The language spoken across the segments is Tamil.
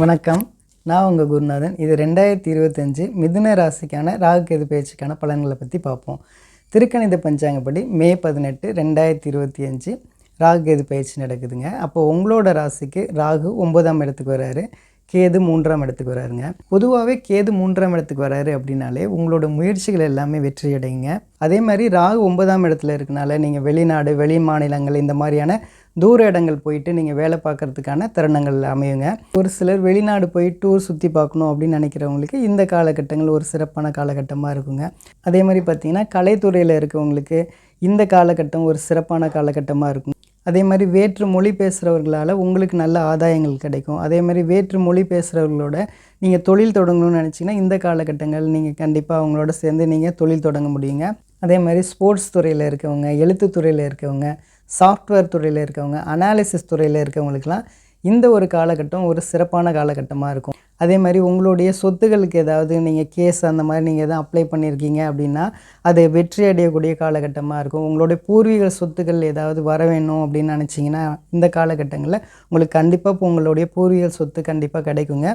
வணக்கம். நான் உங்கள் குருநாதன். இது 2025 மிதுன ராசிக்கான ராகு கேது பயிற்சிக்கான பலன்களை பற்றி பார்ப்போம். திருக்கணித பஞ்சாங்கப்படி மே 18, 2025 ராகு கேது பயிற்சி நடக்குதுங்க. அப்போ உங்களோட ராசிக்கு ராகு 9ஆம் இடத்துக்கு வராரு, கேது 3ஆம் இடத்துக்கு வராருங்க. பொதுவாகவே கேது 3ஆம் இடத்துக்கு வராரு அப்படின்னாலே உங்களோட முயற்சிகள் எல்லாமே வெற்றி அடையுங்க. அதே மாதிரி ராகு 9ஆம் இடத்துல இருக்கனால நீங்கள் வெளிநாடு, வெளி மாநிலங்கள் இந்த மாதிரியான தூர இடங்கள் போயிட்டு நீங்கள் வேலை பார்க்குறதுக்கான தருணங்கள் அமையுங்க. ஒரு சிலர் வெளிநாடு போய் டூர் சுற்றி பார்க்கணும் அப்படின்னு நினைக்கிறவங்களுக்கு இந்த காலகட்டங்கள் ஒரு சிறப்பான காலகட்டமாக இருக்குங்க. அதே மாதிரி பார்த்திங்கன்னா கலைத்துறையில் இருக்கவங்களுக்கு இந்த காலகட்டம் ஒரு சிறப்பான காலகட்டமாக இருக்கும். அதே மாதிரி வேற்று மொழி பேசுகிறவர்களால் உங்களுக்கு நல்ல ஆதாயங்கள் கிடைக்கும். அதே மாதிரி வேற்று மொழி பேசுகிறவர்களோட நீங்கள் தொழில் தொடங்கணும்னு நினச்சிங்கன்னா இந்த காலகட்டங்கள் நீங்கள் கண்டிப்பாக அவங்களோட சேர்ந்து நீங்கள் தொழில் தொடங்க முடியுங்க. அதே மாதிரி ஸ்போர்ட்ஸ் துறையில் இருக்கவங்க, எழுத்துத்துறையில் இருக்கவங்க, சாஃப்ட்வேர் துறையில் இருக்கவங்க, அனாலிசிஸ் துறையில் இருக்கவங்களுக்கெல்லாம் இந்த ஒரு காலகட்டம் ஒரு சிறப்பான காலகட்டமாக இருக்கும். அதே மாதிரி உங்களுடைய சொத்துக்களுக்கு ஏதாவது நீங்கள் கேஸ் அந்த மாதிரி நீங்கள் எதாவது அப்ளை பண்ணியிருக்கீங்க அப்படின்னா அது வெற்றி அடையக்கூடிய காலகட்டமாக இருக்கும். உங்களுடைய பூர்வீக சொத்துக்கள் ஏதாவது வர வேணும் அப்படின்னு நினச்சிங்கன்னா இந்த காலகட்டங்களில் உங்களுக்கு கண்டிப்பாக உங்களுடைய பூர்வீக சொத்து கண்டிப்பாக கிடைக்குங்க.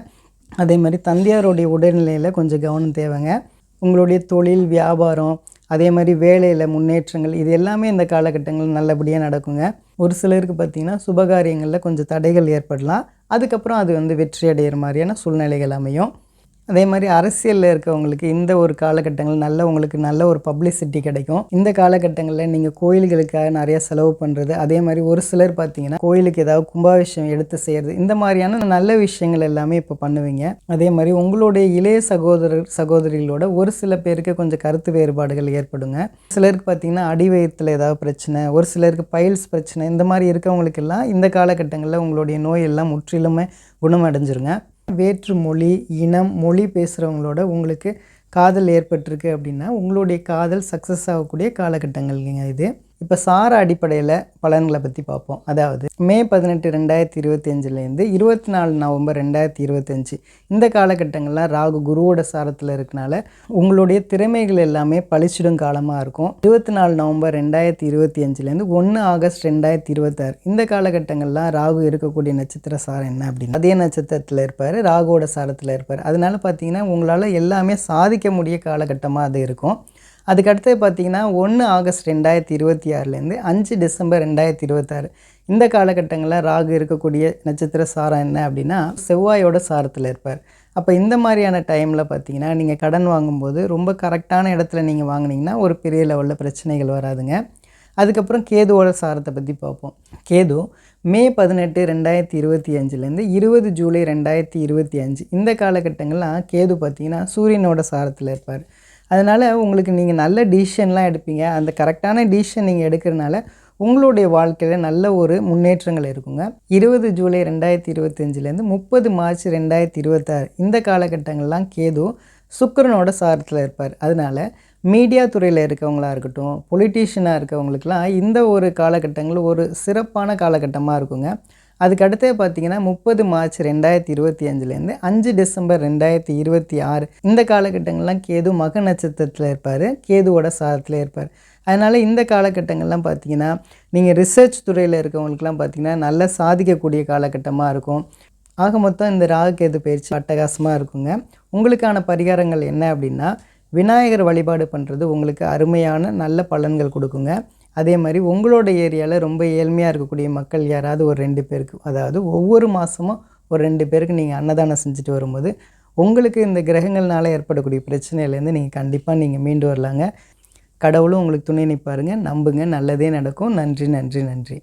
அதே மாதிரி தந்தையாருடைய உடல்நிலையில் கொஞ்சம் கவனம் தேவைங்க. உங்களுடைய தொழில், வியாபாரம், அதே மாதிரி வேலையில் முன்னேற்றங்கள் இது எல்லாமே இந்த காலகட்டங்கள் நல்லபடியாக நடக்குங்க. ஒரு சிலருக்கு பார்த்திங்கன்னா சுபகாரியங்களில் கொஞ்சம் தடைகள் ஏற்படலாம். அதுக்கப்புறம் அது வெற்றி அடைகிற மாதிரியான சூழ்நிலைகள் அமையும். அதே மாதிரி அரசியலில் இருக்கவங்களுக்கு இந்த ஒரு காலகட்டங்கள் உங்களுக்கு நல்ல ஒரு பப்ளிசிட்டி கிடைக்கும். இந்த காலகட்டங்களில் நீங்கள் கோயில்களுக்காக நிறைய செலவு பண்ணுறது, அதே மாதிரி ஒரு சிலர் பார்த்திங்கன்னா கோயிலுக்கு ஏதாவது கும்பாபிஷேகம் எடுத்து செய்கிறது, இந்த மாதிரியான நல்ல விஷயங்கள் எல்லாமே இப்போ பண்ணுவீங்க. அதே மாதிரி உங்களுடைய இளைய சகோதரிகளோட ஒரு சில பேருக்கு கொஞ்சம் கருத்து வேறுபாடுகள் ஏற்படுங்க. சிலருக்கு பார்த்திங்கன்னா அடி வயிற்றில் ஏதாவது பிரச்சனை, ஒரு சிலருக்கு பைல்ஸ் பிரச்சனை, இந்த மாதிரி இருக்கவங்களுக்கெல்லாம் இந்த காலகட்டங்களில் உங்களுடைய நோயெல்லாம் முற்றிலுமே குணமடைஞ்சிருங்க. வேற்று மொழி, இனம், மொழி பேசுகிறவங்களோட உங்களுக்கு காதல் ஏற்பட்டிருக்கு அப்படின்னா உங்களுடைய காதல் சக்ஸஸ் ஆகக்கூடிய காலகட்டங்கள்ங்க இது. இப்போ சார அடிப்படையில் பலன்களை பற்றி பார்ப்போம். அதாவது மே 18, 2025 24 நவம்பர் 2025 இந்த காலகட்டங்கள்லாம் ராகு குருவோட சாரத்தில் இருக்கனால உங்களுடைய திறமைகள் எல்லாமே பளிச்சிடும் காலமாக இருக்கும். 24 நவம்பர் 2025 1 ஆகஸ்ட் 2026 இந்த காலகட்டங்கள்லாம் ராகு இருக்கக்கூடிய நட்சத்திர சாரம் என்ன அப்படின்னா அதே நட்சத்திரத்தில் இருப்பார், ராகுவோட சாரத்தில் இருப்பார். அதனால் பார்த்தீங்கன்னா உங்களால் எல்லாமே சாதிக்க முடிய காலகட்டமாக அது இருக்கும். அதுக்கடுத்து பார்த்திங்கன்னா 1 ஆகஸ்ட் 2026 5 டிசம்பர் 2026 இந்த காலகட்டங்களில் ராகு இருக்கக்கூடிய நட்சத்திர சாரம் என்ன அப்படின்னா செவ்வாயோட சாரத்தில் இருப்பார். அப்போ இந்த மாதிரியான டைமில் பார்த்திங்கன்னா நீங்கள் கடன் வாங்கும்போது ரொம்ப கரெக்டான இடத்துல நீங்கள் வாங்கினீங்கன்னா ஒரு பெரிய லெவலில் பிரச்சனைகள் வராதுங்க. அதுக்கப்புறம் கேதுவோட சாரத்தை பற்றி பார்ப்போம். கேது மே 18, 2025 20 ஜூலை 2025 இந்த காலகட்டங்கள்லாம் கேது பார்த்திங்கன்னா சூரியனோட சாரத்தில் இருப்பார். அதனால் உங்களுக்கு நீங்கள் நல்ல டிசிஷன்லாம் எடுப்பீங்க. அந்த கரெக்டான டிசிஷன் நீங்கள் எடுக்கிறனால உங்களுடைய வாழ்க்கையில் நல்ல ஒரு முன்னேற்றங்கள் இருக்குங்க. 20 ஜூலை 2025 30 மார்ச் 2026 இந்த காலகட்டங்கள்லாம் கேது சுக்கிரனோட சாரத்தில் இருப்பார். அதனால் மீடியா துறையில் இருக்கவங்களாக இருக்கட்டும், பொலிட்டீஷியனாக இருக்கவங்களுக்கெல்லாம் இந்த ஒரு காலகட்டங்கள் ஒரு சிறப்பான காலகட்டமாக இருக்குங்க. அதுக்கடுத்தே பார்த்திங்கன்னா 30 மார்ச் 2025 5 டிசம்பர் 2026 இந்த காலகட்டங்கள்லாம் கேது மக நட்சத்திரத்தில் இருப்பார், கேதுவோட சாரத்தில் இருப்பார். அதனால் இந்த காலகட்டங்கள்லாம் பார்த்திங்கன்னா நீங்கள் ரிசர்ச் துறையில் இருக்கவங்களுக்கெல்லாம் பார்த்திங்கன்னா நல்லா சாதிக்கக்கூடிய காலகட்டமாக இருக்கும். ஆக மொத்தம் இந்த ராகு கேது பயிற்சி அட்டகாசமாக இருக்குங்க. உங்களுக்கான பரிகாரங்கள் என்ன அப்படின்னா விநாயகர் வழிபாடு பண்ணுறது உங்களுக்கு அருமையான நல்ல பலன்கள் கொடுக்குங்க. அதே மாதிரி உங்களோட ஏரியாவில் ரொம்ப ஏழ்மையாக இருக்கக்கூடிய மக்கள் யாராவது ஒரு 2 பேருக்கு, அதாவது ஒவ்வொரு மாதமும் ஒரு 2 பேருக்கு நீங்கள் அன்னதானம் செஞ்சுட்டு வரும்போது உங்களுக்கு இந்த கிரகங்கள்னால ஏற்படக்கூடிய பிரச்சனையிலேருந்து நீங்கள் கண்டிப்பாக மீண்டு வரலாங்க. கடவுளும் உங்களுக்கு துணை நிற்பாருங்க. நம்புங்க, நல்லதே நடக்கும். நன்றி நன்றி நன்றி.